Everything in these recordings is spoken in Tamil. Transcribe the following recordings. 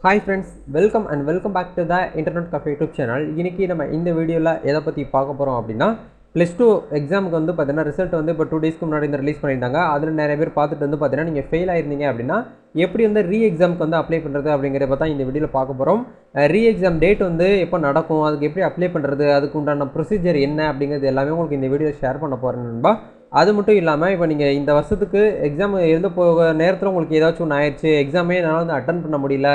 Hi friends, welcome back to the Internet Cafe YouTube channel. இன்னைக்கு நம்ம இந்த வீடியோல எதை பத்தி பார்க்க போறோம் அப்படினா +2 எக்ஸாமுக்கு வந்து பாத்தீங்கன்னா ரிசல்ட் வந்து இப்போ 2 டேஸ்க்கு முன்னாடி ரிலீஸ் பண்ணிட்டாங்க. அதுல நிறைய பேர் பார்த்துட்டு வந்து பாத்தீங்கன்னா நீங்க ஃபெயில் ஆயிருந்தீங்க அப்படினா எப்படி வந்து ரீ எக்ஸாமுக்கு வந்து அப்ளை பண்றது அப்படிங்கறத பத்தி இந்த வீடியோல பார்க்க போறோம். ரீ எக்ஸாம் டேட் வந்து எப்போ நடக்கும், அதுக்கு எப்படி அப்ளை பண்றது, அதுக்கு உண்டான ப்ரொசீஜர் என்ன அப்படிங்கிறது எல்லாமே உங்களுக்கு இந்த வீடியோல ஷேர் பண்ண போறேன் நண்பா. அது மட்டும் இல்லாம இப்போ நீங்க இந்த வருஷத்துக்கு எக்ஸாம் எழுத போக நேரத்துல உங்களுக்கு ஏதாச்சும் ஒன்று ஆயிடுச்சு, எக்ஸாமே என்னால வந்து அட்டெண்ட் பண்ண முடியல,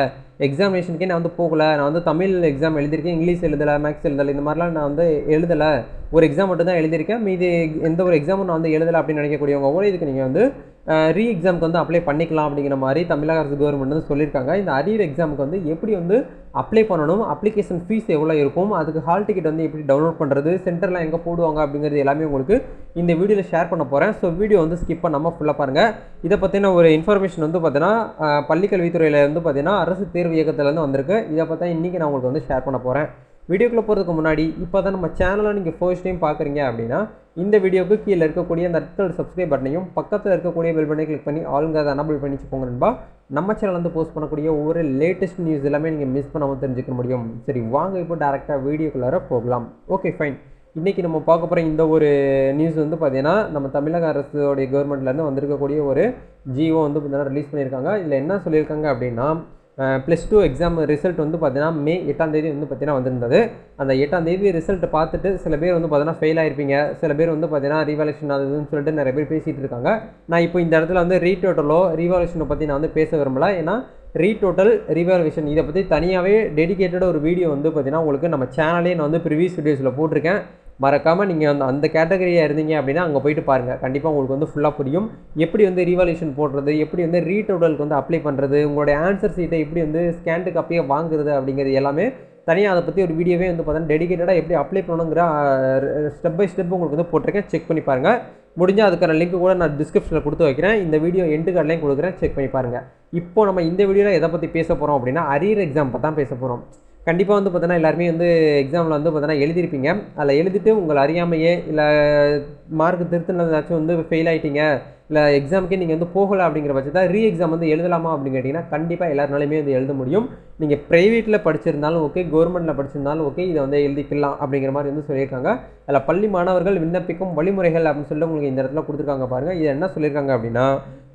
எக்ஸாமினேஷனுக்கே நான் வந்து போகல, நான் வந்து தமிழ் எக்ஸாம் எழுதியிருக்கேன், இங்கிலீஷ் எழுதலை, மேக்ஸ் எழுதலை, இந்த மாதிரிலாம் நான் வந்து எழுதலை, ஒரு எக்ஸாம் மட்டும் தான் எழுதியிருக்கேன், மீதி எந்த ஒரு எக்ஸாமும் நான் வந்து எழுதலை அப்படின்னு நினைக்கக்கூடியவங்க கூட இதுக்கு நீங்கள் வந்து ரீ எக்ஸாமுக்கு வந்து அப்ளை பண்ணிக்கலாம் அப்படிங்கிற மாதிரி தமிழக அரசு கவர்மெண்ட் வந்து சொல்லியிருக்காங்க. இந்த அரியர் எக்ஸாமுக்கு வந்து எப்படி வந்து அப்ளை பண்ணணும், அப்ளிகேஷன் ஃபீஸ் எவ்வளோ இருக்கும், அதுக்கு ஹால் டிக்கெட் வந்து எப்படி டவுன்லோட் பண்ணுறது, சென்டர்லாம் எங்கே போடுவாங்க அப்படிங்கிறது எல்லாமே உங்களுக்கு இந்த வீடியோவில் ஷேர் பண்ண போகிறேன். ஸோ வீடியோ வந்து ஸ்கிப் பண்ணாமல் ஃபுல்லாக பாருங்கள். இதை பற்றின ஒரு இன்ஃபர்மேஷன் வந்து பார்த்தீங்கன்னா பள்ளிக்கல்வித்துறையில் வந்து பார்த்தீங்கன்னா அரசு தேர்வு இயக்கத்துலேருந்து வந்திருக்கு. இதை பற்றி இன்றைக்கி நான் உங்களுக்கு வந்து ஷேர் பண்ண போகிறேன். வீடியோக்குள்ளே போகிறதுக்கு முன்னாடி இப்போ தான் நம்ம சேனலை நீங்கள் ஃபர்ஸ்ட் டைம் பார்க்குறீங்க அப்படின்னா இந்த வீடியோக்கு கீழே இருக்கக்கூடிய அந்த ரெட் கலர் சப்ஸ்கிரைப் பட்டனையும் பக்கத்தில் இருக்கக்கூடிய பெல் பட்டனை கிளிக் பண்ணி ஆளுங்க எனபிள் பண்ணி வச்சுக்கோங்க நண்பா. நம்ம சேனல் வந்து போஸ்ட் பண்ணக்கூடிய ஒவ்வொரு லேட்டஸ்ட் நியூஸ் எல்லாமே நீங்கள் மிஸ் பண்ணாமல் தெரிஞ்சுக்க முடியும். சரி வாங்க இப்போ டேரெக்டாக வீடியோக்குள்ளார போகலாம். Okay fine. இன்றைக்கி நம்ம பார்க்க போகிற இந்த ஒரு நியூஸ் வந்து பார்த்திங்கன்னா நம்ம தமிழக அரசுடைய கவர்மெண்ட்லேருந்து வந்திருக்கக்கூடிய ஒரு ஜிஓ வந்து பார்த்தீங்கன்னா ரிலீஸ் பண்ணியிருக்காங்க. இதில் என்ன சொல்லியிருக்காங்க அப்படின்னா +2 எக்ஸாம் ரிசல்ட் வந்து பார்த்தீங்கன்னா மே 8ஆம் தேதி வந்து பார்த்தீங்கன்னா வந்திருந்தது. அந்த 8ஆம் தேதி ரிசல்ட் பார்த்துட்டு சில பேர் வந்து பார்த்தீங்கன்னா ஃபெயில் ஆயிருப்பீங்க, சில பேர் வந்து பார்த்தீங்கன்னா ரீவாலுவேஷன் ஆகுதுன்னு சொல்லிட்டு நிறைய பேர் பேசிகிட்டு இருக்காங்க. நான் இப்போ இந்த இடத்துல வந்து ரீடோட்டலோ ரீவாலுவேஷனை பற்றி நான் வந்து பேச விரும்பலை. ஏன்னா ரீடோட்டல் ரீவாலுவேஷன் இதை பற்றி தனியாகவே டெடிகேட்டடாக ஒரு வீடியோ வந்து பார்த்தீங்கன்னா உங்களுக்கு நம்ம சேனலே நான் வந்து ப்ரீவியஸ் வீடியோஸில் போட்டிருக்கேன். மறக்காமல் நீங்கள் அந்த கேட்டகரியாக இருந்தீங்க அப்படின்னா அங்கே போயிட்டு பாருங்கள். கண்டிப்பாக உங்களுக்கு வந்து ஃபுல்லாக புரியும். எப்படி வந்து ரீவாலுவேஷன் போடுறது, எப்படி வந்து ரீடோட்டலுக்கு வந்து அப்ளை பண்ணுறது, உங்களுடைய ஆன்சர் சீட்டை எப்படி வந்து ஸ்கேன்டு காப்பியாக வாங்குறது அப்படிங்கிறது எல்லாமே தனியாக அதை பற்றி ஒரு வீடியோவே வந்து பார்த்தீங்கன்னா டெடிகேட்டடாக எப்படி அப்ளை பண்ணணுங்கிற ஸ்டெப் பை ஸ்டெப் உங்களுக்கு வந்து போட்டிருக்கேன். செக் பண்ணி பாருங்கள். முடிஞ்சால் அதுக்கான லிங்க் கூட நான் டிஸ்கிரிப்ஷனில் கொடுத்து வைக்கிறேன். இந்த வீடியோ எண்டு கார்ட்லையும் கொடுக்குறேன், செக் பண்ணி பாருங்கள். இப்போ நம்ம இந்த வீடியோவில் எதை பற்றி பேச போகிறோம் அப்படின்னா அரியர் எக்ஸாம் பற்றி தான் பேச போகிறோம். கண்டிப்பாக வந்து பார்த்தீங்கன்னா எல்லாருமே வந்து எக்ஸாமில் வந்து பார்த்தீங்கன்னா எழுதிருப்பீங்க. அதில் எழுதிட்டு உங்களை அறியாமையே இல்லை மார்க் திருத்தினதாச்சும் வந்து ஃபெயில் ஆகிட்டீங்க, இல்லை எக்ஸாமுக்கே நீங்கள் வந்து போகலை அப்படிங்கிற பட்சத்தில் ரீ எக்ஸாம் வந்து எழுதலாமா அப்படின்னு கேட்டிங்கன்னா கண்டிப்பாக எல்லாருனாலுமே வந்து எழுத முடியும். நீங்கள் ப்ரைவேட்டில் படிச்சிருந்தாலும் ஓகே, கவர்மெண்ட்டில் படிச்சிருந்தாலும் ஓகே, இதை வந்து எழுதிக்கலாம் அப்படிங்கிற மாதிரி வந்து சொல்லியிருக்காங்க. அதில் பள்ளி மாணவர்கள் விண்ணப்பிக்கும் வழிமுறைகள் அப்படின்னு சொல்லிட்டு உங்களுக்கு இந்த இடத்துல கொடுத்துருக்காங்க பாருங்கள். இது என்ன சொல்லியிருக்காங்க அப்படின்னா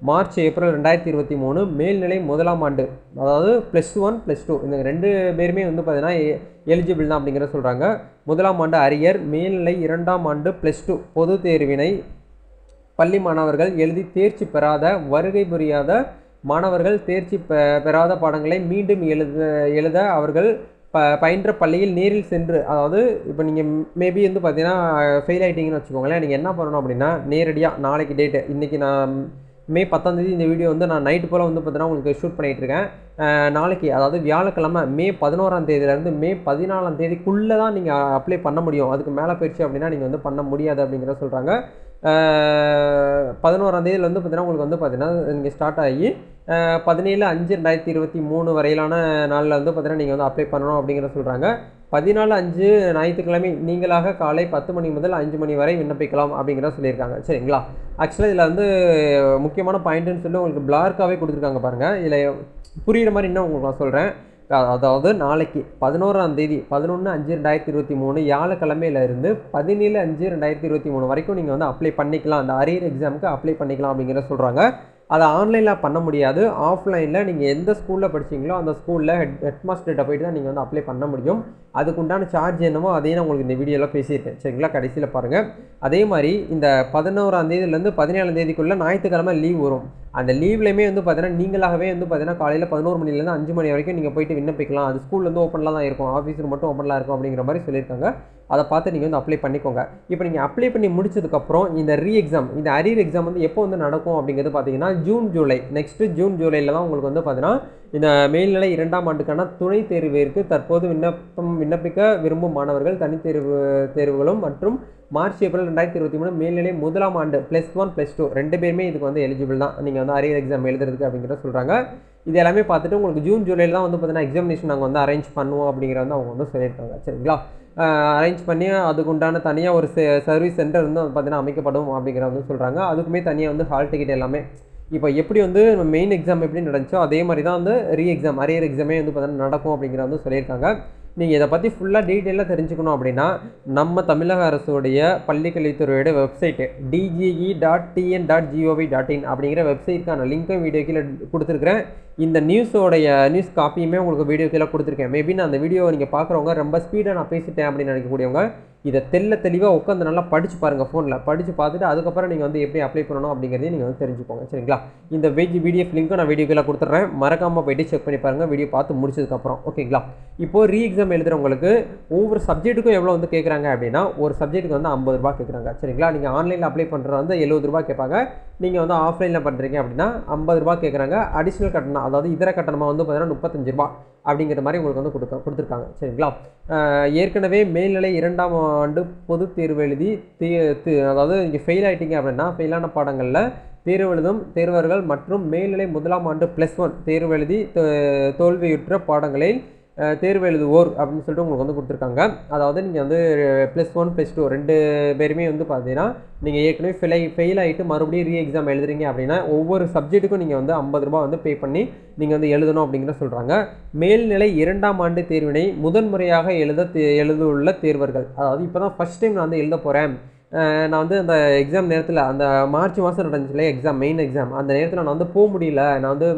மார்ச் ஏப்ரல் 2023 மேல்நிலை 1ஆம் ஆண்டு, அதாவது +1 +2 இந்த 2 பேருமே வந்து பார்த்தீங்கன்னா எலிஜிபிள் தான் அப்படிங்கிற சொல்கிறாங்க. 1ஆம் ஆண்டு அரியர், மேல்நிலை 2ஆம் ஆண்டு +2 பொது தேர்வினை பள்ளி மாணவர்கள் எழுதி தேர்ச்சி பெறாத, வருகை புரியாத மாணவர்கள் தேர்ச்சி பெறாத பாடங்களை மீண்டும் எழுத அவர்கள் பயின்ற பள்ளியில் நேரில் சென்று, அதாவது இப்போ நீங்கள் மேபி வந்து பார்த்தீங்கன்னா ஃபெயில் ஆகிட்டீங்கன்னு வச்சுக்கோங்களேன், நீங்கள் என்ன பண்ணணும் அப்படின்னா நேரடியாக நாளைக்கு டேட்டு, இன்றைக்கி நான் மே 10ஆம் தேதி இந்த வீடியோ வந்து நான் நைட்டு போல் வந்து பார்த்தீங்கன்னா உங்களுக்கு ஷூட் பண்ணிகிட்டு இருக்கேன். நாளைக்கு அதாவது வியாழக்கிழமை மே 11ஆம் தேதியிலேருந்து மே 14ஆம் தேதிக்குள்ளே தான் நீங்கள் அப்ளை பண்ண முடியும். அதுக்கு மேலே போயிடுச்சு அப்படின்னா நீங்கள் வந்து பண்ண முடியாது அப்படிங்கிற சொல்கிறாங்க. 11ஆம் தேதியில் வந்து பார்த்தீங்கன்னா உங்களுக்கு வந்து பார்த்தீங்கன்னா நீங்கள் ஸ்டார்ட் ஆகி 17/5/2023 வரையிலான நாளில் வந்து பார்த்தீங்கன்னா நீங்கள் வந்து அப்ளை பண்ணணும் அப்படிங்கிற சொல்கிறாங்க. 14/5 ஞாயிற்றுக்கிழமை நீங்களாக காலை 10 மணி முதல் 5 மணி வரை விண்ணப்பிக்கலாம் அப்படிங்கிறத சொல்லியிருக்காங்க. சரிங்களா? ஆக்சுவலாக இதில் வந்து முக்கியமான பாயிண்ட்டுன்னு சொல்லி உங்களுக்கு பிளார்க்காகவே கொடுத்துருக்காங்க பாருங்கள். இதில் புரிகிற மாதிரி இன்னும் உங்களுக்கு நான் சொல்கிறேன். அதாவது நாளைக்கு 11ஆம் தேதி 11/5/2023 வியாழக்கிழமையிலேருந்து 17/5/2023 வரைக்கும் நீங்கள் வந்து அப்ளை பண்ணிக்கலாம். அந்த அரியர் எக்ஸாமுக்கு அப்ளை பண்ணிக்கலாம் அப்படிங்கிறத சொல்கிறாங்க. அதை ஆன்லைனில் பண்ண முடியாது, ஆஃப்லைனில் நீங்கள் எந்த ஸ்கூலில் படிச்சிங்களோ அந்த ஸ்கூலில் ஹெட் மாஸ்டர்கிட்ட போய்ட்டு தான் நீங்கள் வந்து அப்ளை பண்ண முடியும். அதுக்குண்டான சார்ஜ் என்னமோ அதையும் நான் உங்களுக்கு இந்த வீடியோவில் பேசியிருக்கேன். சரிங்களா? கடைசியில் பாருங்கள். அதே மாதிரி இந்த 11ஆம் தேதியிலேருந்து 17ஆம் தேதிக்குள்ளே ஞாயிற்றுக்கிழமை லீவ் வரும். அந்த லீவ்லையுமே வந்து பார்த்தீங்கன்னா நீங்களாகவே வந்து பார்த்தீங்கன்னா காலையில் 11 மணிலேருந்து 5 மணி வரைக்கும் நீங்கள் போய்ட்டு விண்ணப்பிக்கலாம். அது ஸ்கூல் வந்து ஓப்பனில் தான் இருக்கும், ஆஃபீஸுக்கு மட்டும் ஓப்பனில் இருக்கும் அப்படிங்கிற மாதிரி சொல்லியிருக்காங்க. அதை பார்த்து நீங்கள் வந்து அப்ளை பண்ணிக்கோங்க. இப்போ நீங்கள் அப்ளை பண்ணி முடிச்சதுக்கப்புறம் இந்த ரீ எக்ஸாம், இந்த அரியர் எக்ஸாம் வந்து எப்போ வந்து நடக்கும் அப்படிங்கிறது பார்த்தீங்கன்னா ஜூன் ஜூலை ஜூன் ஜூலையில் தான் உங்களுக்கு வந்து பார்த்தீங்கன்னா இந்த மேல்நிலை 2ஆம் ஆண்டுக்கான துணை தேர்விற்கு தற்போது விண்ணப்பிக்க விரும்பும் மாணவர்கள் தேர்வுகளும் மற்றும் மார்ச் ஏப்ரல் 2023 மேல்நிலை 1ஆம் ஆண்டு +1 +2 2 பேருமே இதுக்கு வந்து எலிஜிபிள் தான் நீங்கள் வந்து அரியர் எக்ஸாம் எழுதுறதுக்கு அப்படிங்கிறத சொல்கிறாங்க. இது எல்லாமே பார்த்துட்டு உங்களுக்கு ஜூன் ஜூலையில் தான் வந்து பார்த்தீங்கன்னா எக்ஸாமினேஷன் நாங்கள் வந்து அரேஞ்ச் பண்ணுவோம் அப்படிங்கிற வந்து அவங்க வந்து சொல்லியிருக்காங்க. சரிங்களா? அரேஞ்ச் பண்ணி அதுக்கு உண்டான தனியாக ஒரு சர்வீஸ் சென்டர் வந்து பார்த்தீங்கன்னா அமைக்கப்படும் அப்படிங்கிற வந்து சொல்கிறாங்க. அதுக்குமே தனியாக வந்து ஹால் டிக்கெட் எல்லாமே இப்போ எப்படி வந்து மெயின் எக்ஸாம் எப்படி நடந்துச்சோ அதே மாதிரி தான் வந்து அரியர் எக்ஸாமே வந்து பார்த்தீங்கன்னா நடக்கும் அப்படிங்கிற வந்து சொல்லியிருக்காங்க. நீங்கள் இதை பற்றி ஃபுல்லாக டீட்டெயிலாக தெரிஞ்சுக்கணும் அப்படின்னா நம்ம தமிழக அரசுடைய பள்ளிக்கல்வித்துறையோட வெப்சைட்டு dge.tn.gov.in அப்படிங்கிற வெப்சைட்டுக்கான லிங்க்கும் வீடியோ கீழே கொடுத்துருக்குறேன். இந்த நியூஸ் காப்பியுமே உங்களுக்கு வீடியோ கீழே கொடுத்துருக்கேன். மேபி நான் அந்த வீடியோவை நீங்கள் பார்க்குறவங்க ரொம்ப ஸ்பீடாக நான் பேசிட்டேன் அப்படின்னு நினைக்கக்கூடியவங்க இதை தெளிவாக உட்காந்து நல்லா படித்து பாருங்கள். ஃபோனில் படித்து பார்த்துட்டு அதுக்கப்புறம் நீங்கள் வந்து எப்படி அப்ளை பண்ணணும் அப்படிங்கிறதையும் நீங்கள் வந்து தெரிஞ்சுக்கோங்க. சரிங்களா? இந்த பிடிஎஃப் லிங்க்கும் நான் வீடியோ கீழே கொடுத்துட்றேன். மறக்காமல் போய்ட்டு செக் பண்ணி பாருங்கள் வீடியோ பார்த்து முடிச்சதுக்கப்புறம். ஓகேங்களா? இப்போது எக்ஸாம் எழுதுறவங்களுக்கு ஒவ்வொரு சப்ஜெக்ட்டுக்கும் எவ்வளோ வந்து கேட்குறாங்க அப்படின்னா ஒரு சப்ஜெக்ட்டுக்கு வந்து 50 ரூபா கேட்குறாங்க. சரிங்களா? நீங்கள் ஆன்லைனில் அப்ளை பண்ணுறது வந்து 70 ரூபா கேட்பாங்க. நீங்கள் வந்து ஆஃப்லைனில் பண்ணுறீங்க அப்படின்னா 50 ரூபா கேட்குறாங்க. அடிஷ்னல் கட்டணம் அதாவது இதர கட்டணமாக வந்து பார்த்தீங்கன்னா 35 ரூபா அப்படிங்கிற மாதிரி உங்களுக்கு வந்து கொடுத்துருக்காங்க. சரிங்களா? ஏற்கனவே மேல்நிலை 2ஆம் ஆண்டு பொதுத் தேர்வு எழுதி அதாவது நீங்கள் ஃபெயில் ஆகிட்டீங்க அப்படின்னா ஃபெயிலான பாடங்களில் தேர்வு எழுதும் தேர்வர்கள் மற்றும் மேல்நிலை 1ஆம் ஆண்டு +1 தேர்வு எழுதி தோல்வியுற்ற பாடங்களில் தேர்வு எழுதுவோர் அப்படின்னு சொல்லிட்டு உங்களுக்கு வந்து கொடுத்துருக்காங்க. அதாவது நீங்கள் வந்து +1 +2 2 பேருமே வந்து பார்த்தீங்கன்னா நீங்கள் ஏற்கனவே ஃபெயில் ஆகிட்டு மறுபடியும் எக்ஸாம் எழுதுறீங்க அப்படின்னா ஒவ்வொரு சப்ஜெக்ட்டுக்கும் நீங்கள் வந்து 50 ரூபா வந்து பே பண்ணி நீங்கள் வந்து எழுதணும் அப்படிங்கிற சொல்கிறாங்க. மேல்நிலை 2ஆம் ஆண்டு தேர்வினை முதன்முறையாக எழுதுள்ள தேர்வர்கள், அதாவது இப்போ தான் ஃபஸ்ட் டைம் நான் வந்து எழுத போகிறேன், நான் வந்து அந்த எக்ஸாம் நேரத்தில் அந்த மார்ச் மாதம் நடந்துச்சுல மெயின் எக்ஸாம் அந்த நேரத்தில் நான் வந்து போக முடியல, நான் வந்து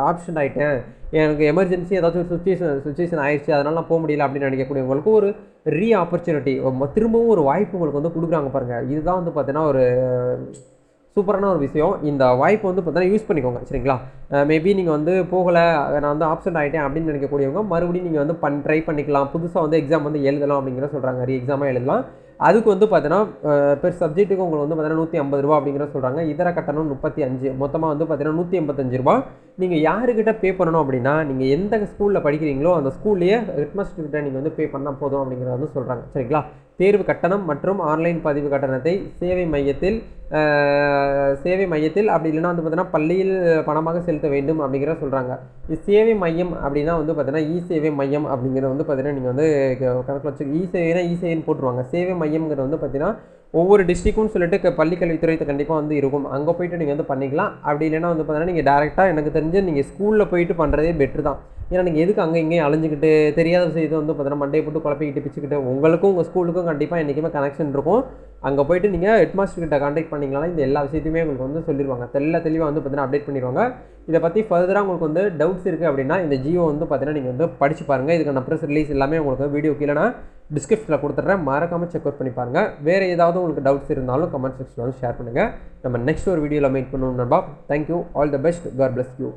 ஆப்ஷன் ஆகிட்டேன், எனக்கு எமர்ஜென்சி ஏதாச்சும் ஒரு சுச்சுவேஷன் ஆயிடுச்சு அதனால் நான் போக முடியல அப்படின்னு நினைக்கக்கூடியவங்களுக்கு ஒரு ஆப்பர்ச்சுனிட்டி, திரும்பவும் ஒரு வாய்ப்பு உங்களுக்கு வந்து கொடுக்குறாங்க பாருங்கள். இதுதான் வந்து பார்த்தீங்கன்னா ஒரு சூப்பரான ஒரு விஷயம். இந்த வாய்ப்பு வந்து பார்த்தீங்கன்னா யூஸ் பண்ணிக்கோங்க. சரிங்களா? மேபி நீங்கள் வந்து போகலை, நான் வந்து ஆப்சென்ட் ஆகிட்டேன் அப்படின்னு நினைக்கக்கூடியவங்க மறுபடியும் நீங்கள் வந்து ட்ரை பண்ணிக்கலாம், புதுசாக வந்து எக்ஸாம் வந்து எழுதலாம் அப்படிங்கிற சொல்கிறாங்க. எக்ஸாமாக எழுதலாம். அதுக்கு வந்து பார்த்தீங்கன்னா பெர் சப்ஜெக்ட்டுக்கு உங்களுக்கு வந்து பார்த்தீங்கன்னா 150 ரூபா அப்படிங்கிற சொல்கிறாங்க. இதர கட்டணம் 35, மொத்தமாக வந்து பார்த்தீங்கன்னா 185 ரூபா. நீங்கள் யாருக்கிட்ட பே பண்ணணும் அப்படின்னா நீங்கள் எந்த ஸ்கூலில் படிக்கிறீங்களோ அந்த ஸ்கூல்லையே ஹெட்மாஸ்டர்கிட்ட நீங்கள் வந்து பே பண்ணால் போதும் அப்படிங்கிறத வந்து சொல்கிறாங்க. சரிங்களா? தேர்வு கட்டணம் மற்றும் ஆன்லைன் பதிவு கட்டணத்தை சேவை மையத்தில் அப்படி இல்லைன்னா வந்து பார்த்தீங்கன்னா பள்ளியில் பணமாக செலுத்த வேண்டும் அப்படிங்கிற சொல்கிறாங்க. சேவை மையம் அப்படின்னா வந்து பார்த்தீங்கன்னா சேவை மையம் அப்படிங்கிறது வந்து பார்த்தீங்கன்னா நீங்கள் வந்து கணக்கில் வச்சு சேவைன்னு போட்டுருவாங்க. சேவை மையம்ங்கிறது வந்து பார்த்தீங்கன்னா ஒவ்வொரு டிஸ்ட்ரிக்ட்னு சொல்லிட்டு பள்ளிக்கல்வித்துறை கண்டிப்பாக வந்து இருக்கும். அங்கே போய்ட்டு நீங்கள் வந்து பண்ணிக்கலாம். அப்படி இல்லைன்னா வந்து பார்த்தீங்கன்னா நீங்கள் டேரெக்டாக எனக்கு தெரிஞ்சு நீங்கள் ஸ்கூலில் போயிட்டு பண்ணுறதே பெட்ரு தான். ஏன்னா நீங்கள் எதுக்கு அங்கே இங்கேயும் அலைஞ்சிக்கிட்டு தெரியாத விஷயத்தை வந்து பார்த்தீங்கன்னா மண்டையை போட்டு குழப்பிக்கிட்டு பிச்சுக்கிட்டு உங்களுக்கும் உங்கள் ஸ்கூலுக்கும் கண்டிப்பாக என்றைக்குமே கனெக்ஷன் இருக்கும். அங்கே போய்ட்டு நீங்கள் ஹெட்மாஸ்டர்கிட்ட கான்டாக்ட் பண்ணிங்களா இந்த எல்லா விஷயத்தையுமே உங்களுக்கு வந்து சொல்லிடுவாங்க. தெளிவாக வந்து பார்த்தீங்கன்னா அப்டேட் பண்ணிடுவாங்க. இதை பற்றி ஃபர்தராக உங்களுக்கு வந்து டவுட்ஸ் இருக்குது அப்படின்னா இந்த ஜியோ வந்து பார்த்தீங்கன்னா நீங்கள் வந்து படித்து பாருங்கள். இதுக்கான ப்ரெஸ் ரிலீஸ் எல்லாமே உங்களுக்கு வீடியோ கீழே நான் டிஸ்கிரிப்ஷனில் கொடுத்துட்றேன். மறக்காமல் செக் அவுட் பண்ணி பாருங்கள். வேறு ஏதாவது உங்களுக்கு டவுட்ஸ் இருந்தாலும் கமெண்ட் செக்ஷனில் வந்து ஷேர் பண்ணுங்கள். நம்ம நெக்ஸ்ட் ஒரு வீடியோவில் மீட் பண்ணுவோம் நண்பா. Thank you. All the best. God bless you.